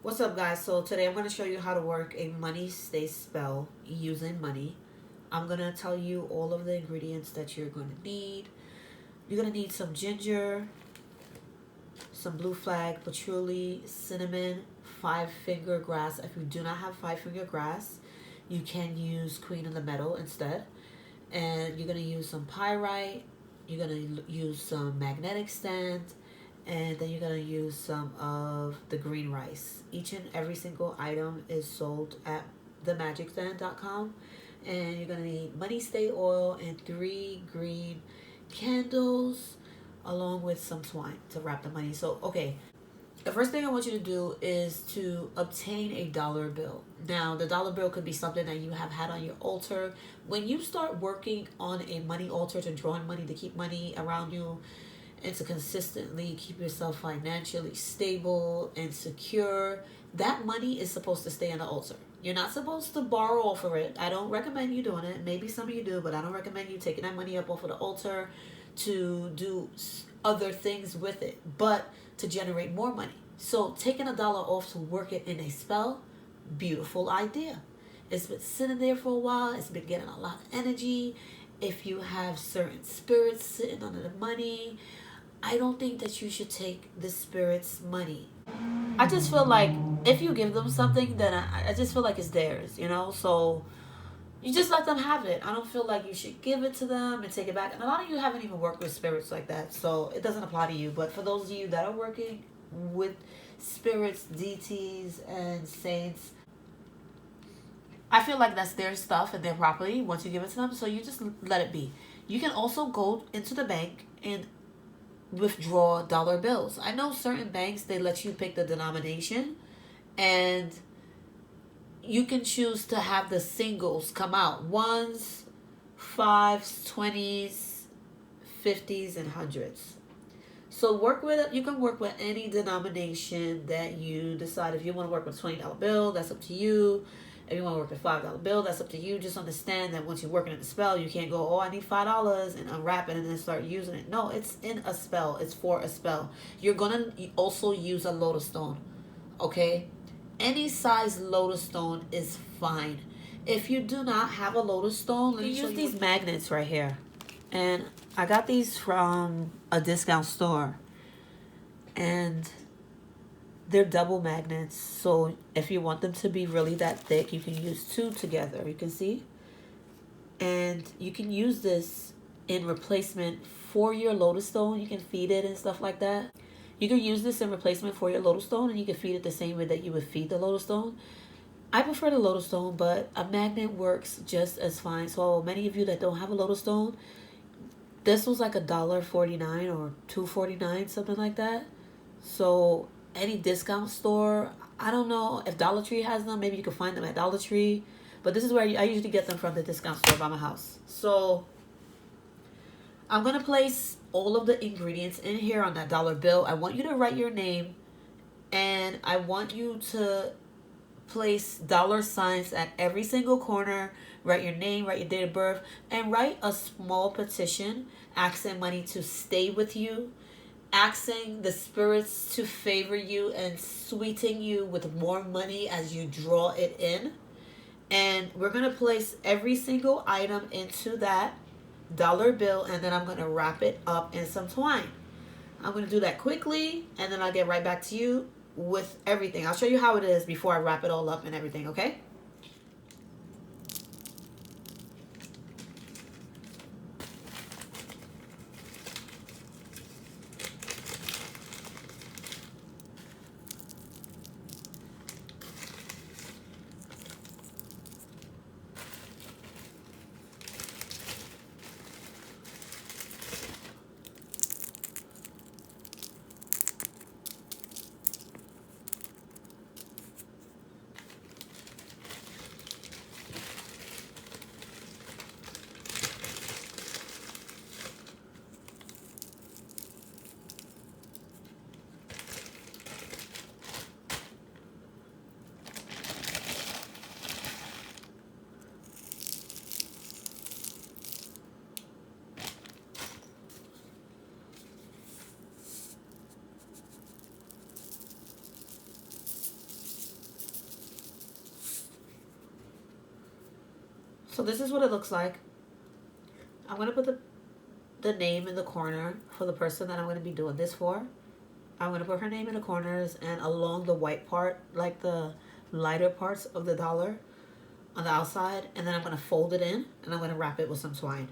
What's up, guys? So today I'm going to show you how to work a money stay spell using money. I'm going to tell you all of the ingredients that you're going to need. You're going to need some ginger, some blue flag, patchouli, cinnamon, five-finger grass. If you do not have five-finger grass, you can use queen of the metal instead. And you're going to use some pyrite. You're going to use some magnetic stand, and then you're going to use some of the green rice. Each and every single item is sold at themajicden.com. And you're going to need money stay oil and 3 green candles along with some twine to wrap the money. So, okay, the first thing I want you to do is to obtain a dollar bill. Now, the dollar bill could be something that you have had on your altar. When you start working on a money altar to draw in money, to keep money around you, and to consistently keep yourself financially stable and secure, that money is supposed to stay on the altar. You're not supposed to borrow off of it. I don't recommend you doing it. Maybe some of you do, but I don't recommend you taking that money up off of the altar to do other things with it, but to generate more money. So taking a dollar off to work it in a spell, beautiful idea. It's been sitting there for a while. It's been getting a lot of energy. If you have certain spirits sitting under the money, I don't think that you should take the spirit's money. I just feel like if you give them something, then I just feel like it's theirs, you know? So you just let them have it. I don't feel like you should give it to them and take it back. And a lot of you haven't even worked with spirits like that, so it doesn't apply to you. But for those of you that are working with spirits, deities, and saints, I feel like that's their stuff and their property once you give it to them. So you just let it be. You can also go into the bank and withdraw dollar bills. I know certain banks, they let you pick the denomination, and you can choose to have the singles come out: ones, fives, 20s, 50s, and hundreds. So work with it. You can work with any denomination that you decide. If you want to work with a $20 bill, that's up to you. If you want to work with a $5 bill, that's up to you. Just understand that once you're working in the spell, you can't go, oh, I need $5 and unwrap it and then start using it. No, it's in a spell. It's for a spell. You're going to also use a lotus stone, okay? Any size lotus stone is fine. If you do not have a lotus stone, let me use these magnets right here. And I got these from a discount store. And they're double magnets, so if you want them to be really that thick, you can use 2 together. You can see, and you can use this in replacement for your lotus stone. You can feed it and stuff like that. You can use this in replacement for your lotus stone, and you can feed it the same way that you would feed the lotus stone. I prefer the lotus stone, but a magnet works just as fine. So many of you that don't have a lotus stone, this was like $1.49 or $2.49, something like that. So any discount store, I don't know if Dollar Tree has them. Maybe you can find them at Dollar Tree, but this is where I usually get them from, the discount store by my house. So I'm gonna place all of the ingredients in here on that dollar bill. I want you to write your name, and I want you to place dollar signs at every single corner. Write your name, write your date of birth, and write a small petition asking money to stay with you, asking the spirits to favor you and sweeten you with more money as you draw it in. And we're going to place every single item into that dollar bill, and then I'm going to wrap it up in some twine. I'm going to do that quickly, and then I'll get right back to you with everything. I'll show you how it is before I wrap it all up and everything, okay? So this is what it looks like. I'm going to put the name in the corner for the person that I'm going to be doing this for. I'm going to put her name in the corners and along the white part, like the lighter parts of the dollar on the outside. And then I'm going to fold it in and I'm going to wrap it with some twine.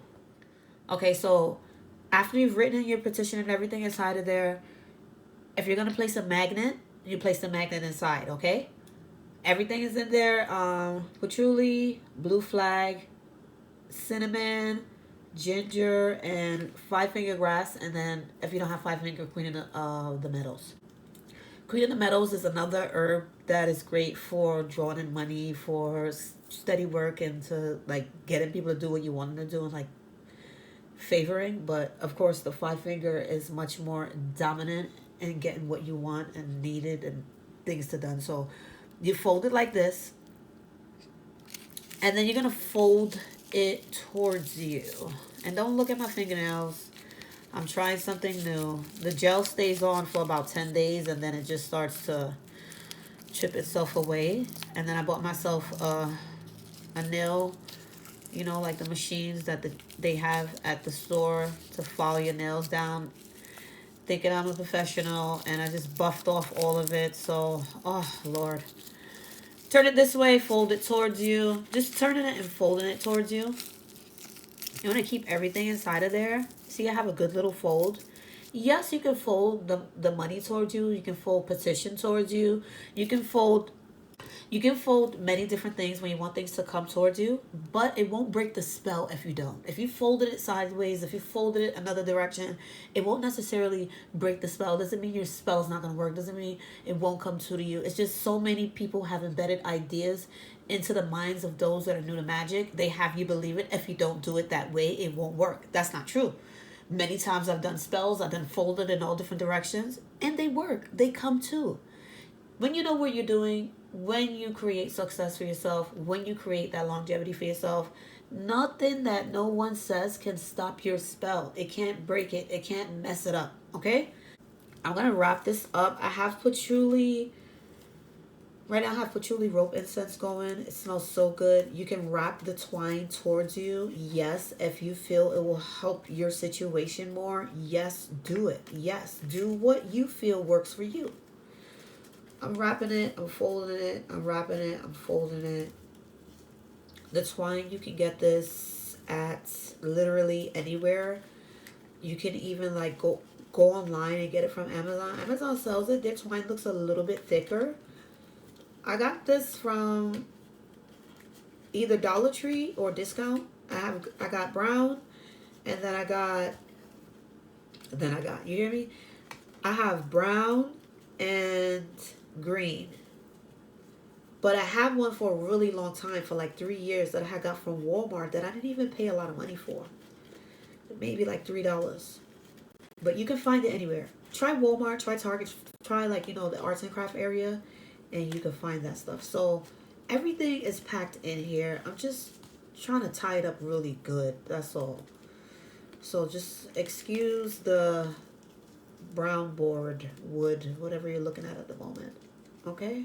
Okay, so after you've written your petition and everything inside of there, if you're going to place a magnet, you place the magnet inside, okay? Everything is in there. Patchouli, blue flag, cinnamon, ginger, and 5-finger grass. And then if you don't have 5-finger, Queen of the Meadows. Queen of the Meadows is another herb that is great for drawing in money, for steady work, and to like getting people to do what you want them to do, and like favoring. But of course the 5-finger is much more dominant in getting what you want and needed and things to done. So you fold it like this, and then you're gonna fold it towards you. And don't look at my fingernails. I'm trying something new. The gel stays on for about 10 days and then it just starts to chip itself away. And then I bought myself a nail, you know, like the machines that they have at the store to follow your nails down. Thinking I'm a professional, and I just buffed off all of it. So, oh Lord. Turn it this way, fold it towards you. Just turning it and folding it towards you. You want to keep everything inside of there. See, I have a good little fold. Yes, you can fold the money towards you. You can fold petition towards you. You can fold many different things when you want things to come towards you, but it won't break the spell if you don't. If you folded it sideways, if you folded it another direction, it won't necessarily break the spell. Doesn't mean your spell is not going to work. Doesn't mean it won't come to you. It's just so many people have embedded ideas into the minds of those that are new to magic. They have you believe it. If you don't do it that way, it won't work. That's not true. Many times I've done spells, I've done folded in all different directions, and they work. They come too. When you know what you're doing, when you create success for yourself, when you create that longevity for yourself, nothing that no one says can stop your spell. It can't break it. It can't mess it up. Okay? I'm going to wrap this up. I have patchouli. Right now I have patchouli rope incense going. It smells so good. You can wrap the twine towards you. Yes, if you feel it will help your situation more. Yes, do it. Yes, do what you feel works for you. I'm wrapping it, I'm folding it, I'm wrapping it, I'm folding it. The twine, you can get this at literally anywhere. You can even like go online and get it from Amazon. Amazon sells it. Their twine looks a little bit thicker. I got this from either Dollar Tree or discount. I got brown, and then I got, you hear me? I have brown and green, but I have one for a really long time, for like 3 years, that I had got from Walmart that I didn't even pay a lot of money for. Maybe like $3, but you can find it anywhere. Try Walmart, try Target, try like, you know, the arts and craft area, and you can find that stuff. So everything is packed in here. I'm just trying to tie it up really good, that's all. So just excuse the brown board, wood, whatever you're looking at the moment. Okay,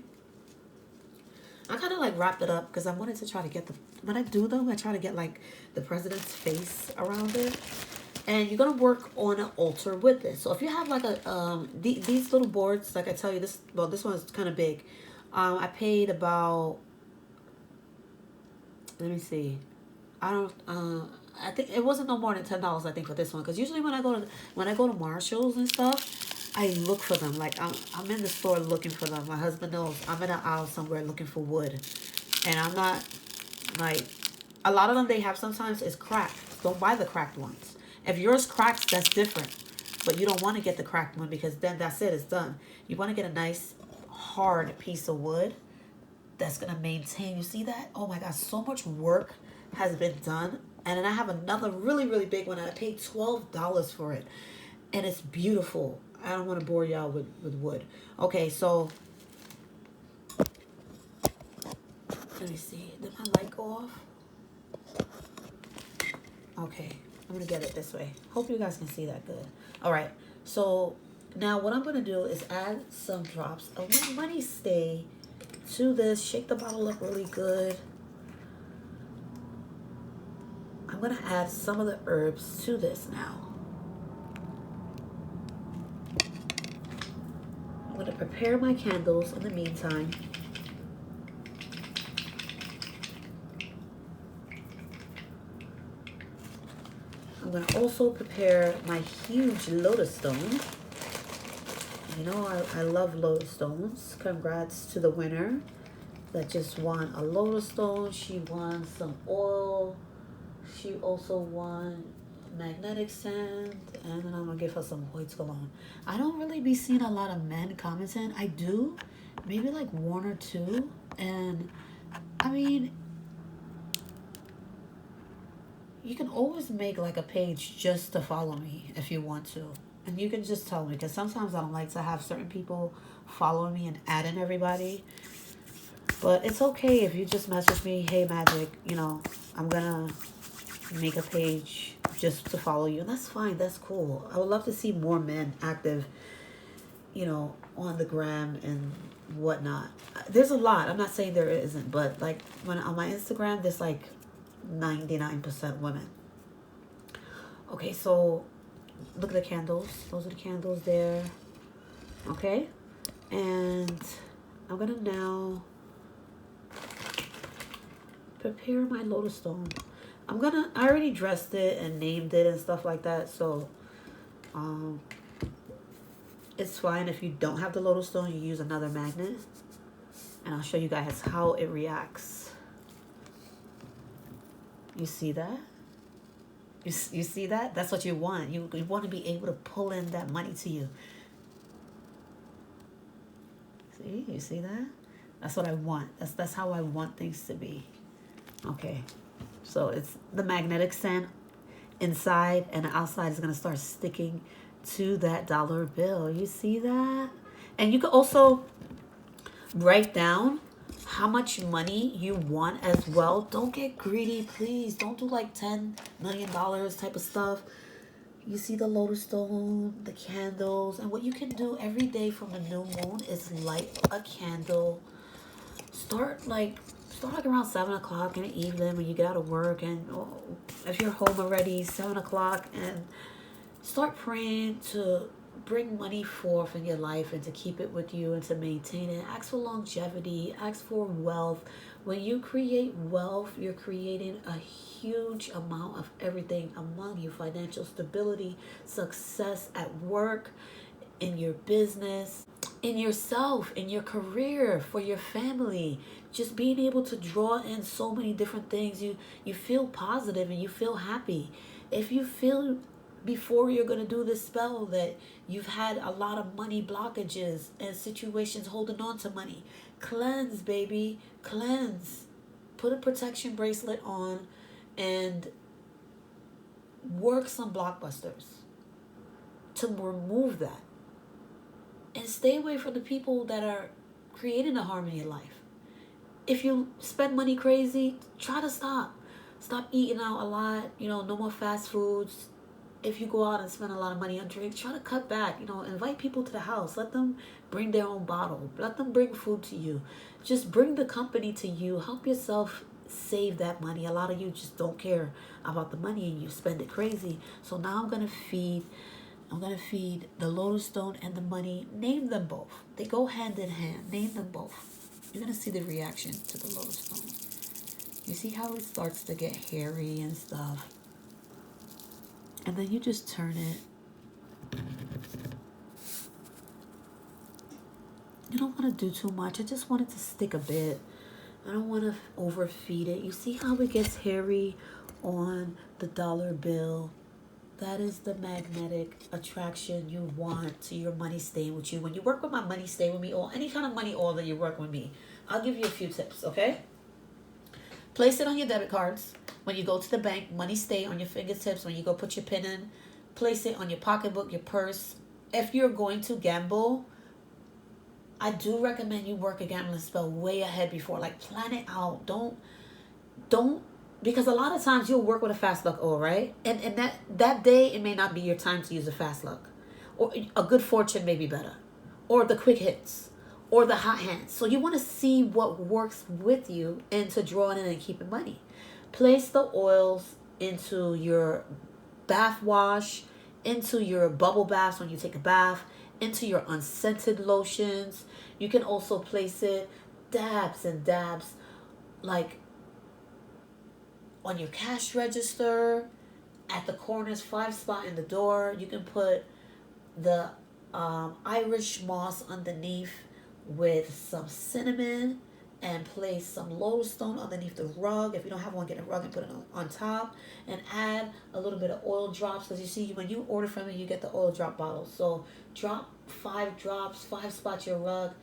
I kind of like wrapped it up because I wanted to try to get when I do them, I try to get like the president's face around it. And you're gonna work on an altar with this. So if you have like a these little boards, like I tell you, this one is kind of big. I paid about, let me see, I think it wasn't no more than $10, I think, for this one. Because usually when I go to Marshalls and stuff, I look for them. Like I'm in the store looking for them. My husband knows I'm in an aisle somewhere looking for wood, and I'm not like, a lot of them they have sometimes is cracked. Don't buy the cracked ones. If yours cracked, that's different. But you don't want to get the cracked one, because then that's it. It's done. You want to get a nice hard piece of wood that's gonna maintain. You see that? Oh my God, so much work has been done. And then I have another really, really big one, and I paid $12 for it. And it's beautiful. I don't want to bore y'all with wood. Okay, so let me see. Did my light go off? Okay, I'm going to get it this way. Hope you guys can see that good. All right, so now what I'm going to do is add some drops of my money stay to this. Shake the bottle up really good. going to add some of the herbs to this now. I'm going to prepare my candles in the meantime. I'm going to also prepare my huge lotus stone. You know, I love lotus stones. Congrats to the winner that just won a lotus stone. She won some oil. She also won magnetic sand. And then I'm going to give her some white cologne. I don't really be seeing a lot of men commenting. I do. Maybe like one or two. And I mean, you can always make like a page just to follow me if you want to. And you can just tell me, because sometimes I don't like to have certain people following me and adding everybody. But it's okay if you just message me, hey Magic, you know, I'm gonna make a page just to follow you. And that's fine, that's cool. I would love to see more men active, you know, on the gram and whatnot. There's a lot. I'm not saying there isn't, but like when on my Instagram, there's like 99% women. Okay, so look at the candles. Those are the candles there. Okay, and I'm gonna now prepare my lotus stone. I already dressed it and named it and stuff like that, so it's fine if you don't have the lotus stone. You use another magnet, and I'll show you guys how it reacts. You see that? You see that? That's what you want. You want to be able to pull in that money to you. See? You see that? That's what I want. That's how I want things to be. Okay. So it's the magnetic sand inside, and the outside is going to start sticking to that dollar bill. You see that? And you can also write down how much money you want as well. Don't get greedy, please. Don't do like $10 million type of stuff. You see the lotus stone, the candles, and what you can do every day from the new moon is light a candle. Start like around 7 o'clock in the evening when you get out of work, and if you're home already, 7 o'clock, and start praying to bring money forth in your life and to keep it with you and to maintain it. Ask for longevity, ask for wealth. When you create wealth, you're creating a huge amount of everything among you: financial stability, success at work, in your business, in yourself, in your career, for your family. Just being able to draw in so many different things. You feel positive and you feel happy. If you feel before you're going to do this spell that you've had a lot of money blockages and situations holding on to money, cleanse, baby, cleanse. Put a protection bracelet on and work some blockbusters to remove that. And stay away from the people that are creating the harm in your life. If you spend money crazy, try to stop. Stop eating out a lot. You know, no more fast foods. If you go out and spend a lot of money on drinks, try to cut back. You know, invite people to the house. Let them bring their own bottle. Let them bring food to you. Just bring the company to you. Help yourself save that money. A lot of you just don't care about the money and you spend it crazy. So now I'm going to feed the lotus stone and the money. Name them both. They go hand in hand. Name them both. You're going to see the reaction to the lotus stone. You see how it starts to get hairy and stuff. And then you just turn it. You don't want to do too much. I just want it to stick a bit. I don't want to overfeed it. You see how it gets hairy on the dollar bill? That is the magnetic attraction you want to your money staying with you. When you work with my money stay with me, or any kind of money oil that you work with me, I'll give you a few tips, okay? Place it on your debit cards. When you go to the bank, money stay on your fingertips. When you go put your pin in, place it on your pocketbook, your purse. If you're going to gamble, I do recommend you work a gambling spell way ahead before. Like, plan it out. Don't, because a lot of times you'll work with a fast luck oil, right? And that day, it may not be your time to use a fast luck. Or a good fortune may be better. Or the quick hits. Or the hot hands. So you want to see what works with you and to draw it in and keep it money. Place the oils into your bath wash, into your bubble baths when you take a bath, into your unscented lotions. You can also place it dabs and dabs, like on your cash register, at the corners, 5 spot in the door. You can put the Irish moss underneath with some cinnamon and place some lodestone underneath the rug. If you don't have one, get a rug and put it on top, and add a little bit of oil drops, because you see when you order from it, you get the oil drop bottles. So drop 5 drops, 5 spots your rug.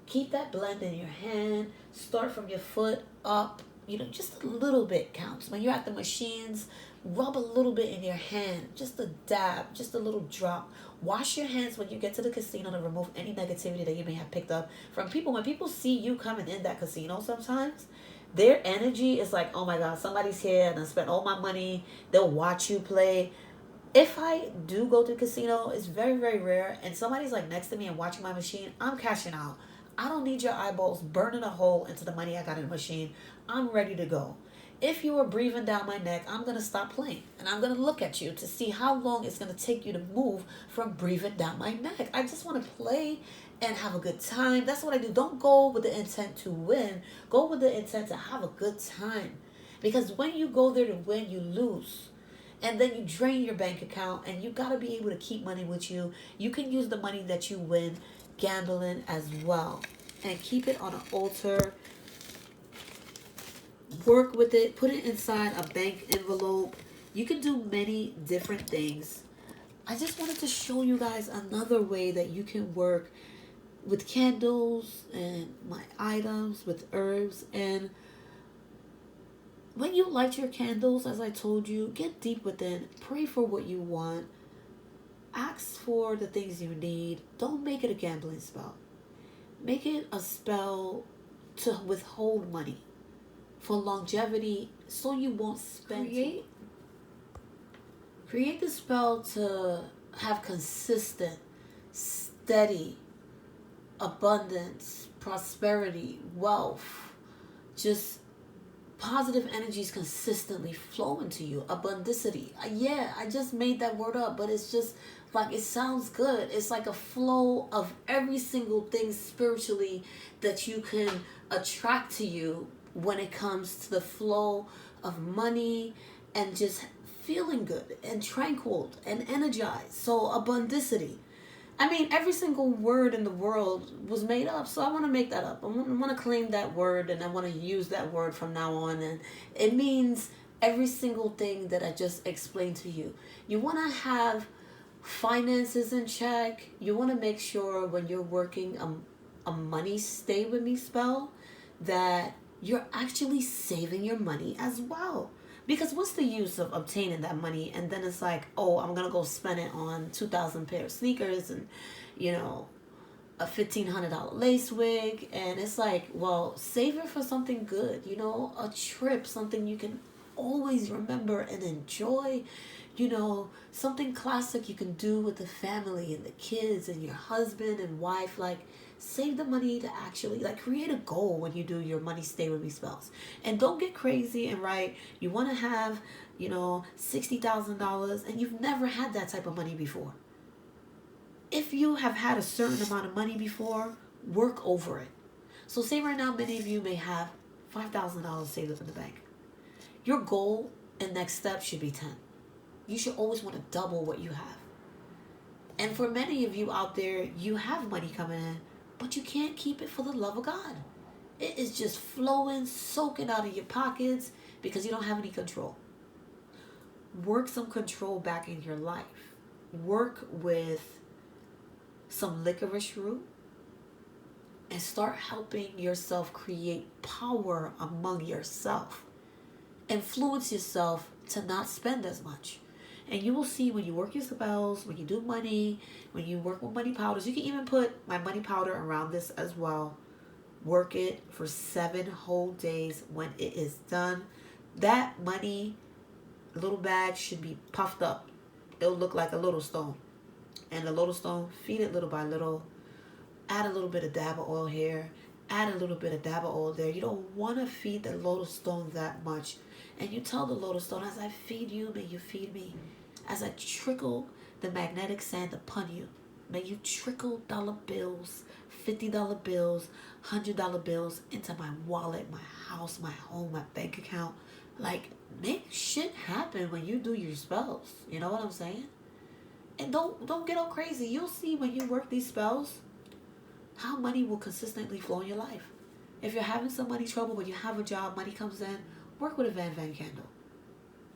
Keep that blend in your hand. Start from your foot up. Just a little bit counts. When you're at the machines, rub a little bit in your hand, just a dab, just a little drop. Wash your hands when you get to the casino to remove any negativity that you may have picked up from people. When people see you coming in that casino, sometimes their energy is like, oh my God, somebody's here and I spent all my money. They'll watch you play. If I do go to the casino, it's very, very rare, and somebody's like next to me and watching my machine, I'm cashing out. I don't need your eyeballs burning a hole into the money I got in the machine. I'm ready to go. If you are breathing down my neck, I'm going to stop playing. And I'm going to look at you to see how long it's going to take you to move from breathing down my neck. I just want to play and have a good time. That's what I do. Don't go with the intent to win. Go with the intent to have a good time. Because when you go there to win, you lose. And then you drain your bank account, and you got to be able to keep money with you. You can use the money that you win gambling as well. And keep it on an altar. Work with it. Put it inside a bank envelope. You can do many different things. I just wanted to show you guys another way that you can work with candles and my items, with herbs. And when you light your candles, as I told you, get deep within. Pray for what you want. Ask for the things you need. Don't make it a gambling spell. Make it a spell to withhold money for longevity, so you won't spend. Create the spell to have consistent, steady abundance, prosperity, wealth, just positive energies consistently flowing to you. Abundicity. Yeah, I just made that word up, but it's just like, it sounds good. It's like a flow of every single thing spiritually that you can attract to you when it comes to the flow of money and just feeling good and tranquil and energized. So abundicity. I mean, every single word in the world was made up, so I want to make that up. I want to claim that word, and I want to use that word from now on. And it means every single thing that I just explained to you. You want to have finances in check. You want to make sure when you're working a money stay with me spell that you're actually saving your money as well. Because what's the use of obtaining that money and then it's like, oh, I'm going to go spend it on 2,000 pair of sneakers and, a $1,500 lace wig. And it's like, well, save it for something good, a trip, something you can always remember and enjoy, something classic you can do with the family and the kids and your husband and wife. Like, save the money to actually, create a goal when you do your money stay with me spells. And don't get crazy and write, you want to have, $60,000 and you've never had that type of money before. If you have had a certain amount of money before, work over it. So say right now, many of you may have $5,000 saved up in the bank. Your goal and next step should be 10. You should always want to double what you have. And for many of you out there, you have money coming in, but you can't keep it for the love of God. It is just flowing, soaking out of your pockets because you don't have any control. Work some control back in your life. Work with some licorice root and start helping yourself create power among yourself. Influence yourself to not spend as much. And you will see when you work your spells, when you do money, when you work with money powders, you can even put my money powder around this as well. Work it for 7 whole days. When it is done, that money little bag should be puffed up. It'll look like a little stone. And the little stone, feed it little by little. Add a little bit of dab of oil here. Add a little bit of dab of oil there. You don't want to feed the little stone that much. And you tell the lotus stone, as I feed you, may you feed me. As I trickle the magnetic sand upon you, may you trickle dollar bills, $50 bills, $100 bills into my wallet, my house, my home, my bank account. Like, make shit happen when you do your spells. You know what I'm saying? And don't get all crazy. You'll see when you work these spells how money will consistently flow in your life. If you're having some money trouble, but you have a job, money comes in, work with a Van Van candle.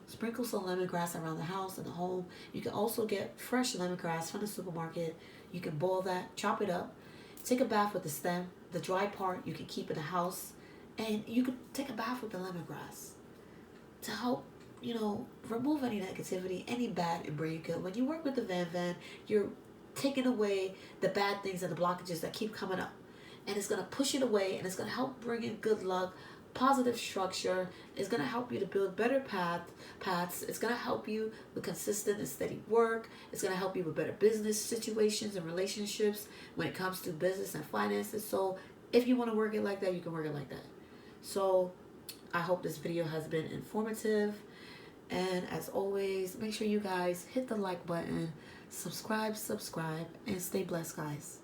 Sprinkle some lemongrass around the house and the home. You can also get fresh lemongrass from the supermarket. You can boil that, chop it up, take a bath with the stem. The dry part you can keep in the house. And you can take a bath with the lemongrass to help, remove any negativity, any bad and brain kill. When you work with the Van Van, you're taking away the bad things and the blockages that keep coming up. And it's going to push it away, and it's going to help bring in good luck, positive structure. It's going to help you to build better paths. It's going to help you with consistent and steady work. It's going to help you with better business situations and relationships when it comes to business and finances. So if you want to work it like that, you can work it like that. So I hope this video has been informative. And as always, make sure you guys hit the like button, subscribe, and stay blessed, guys.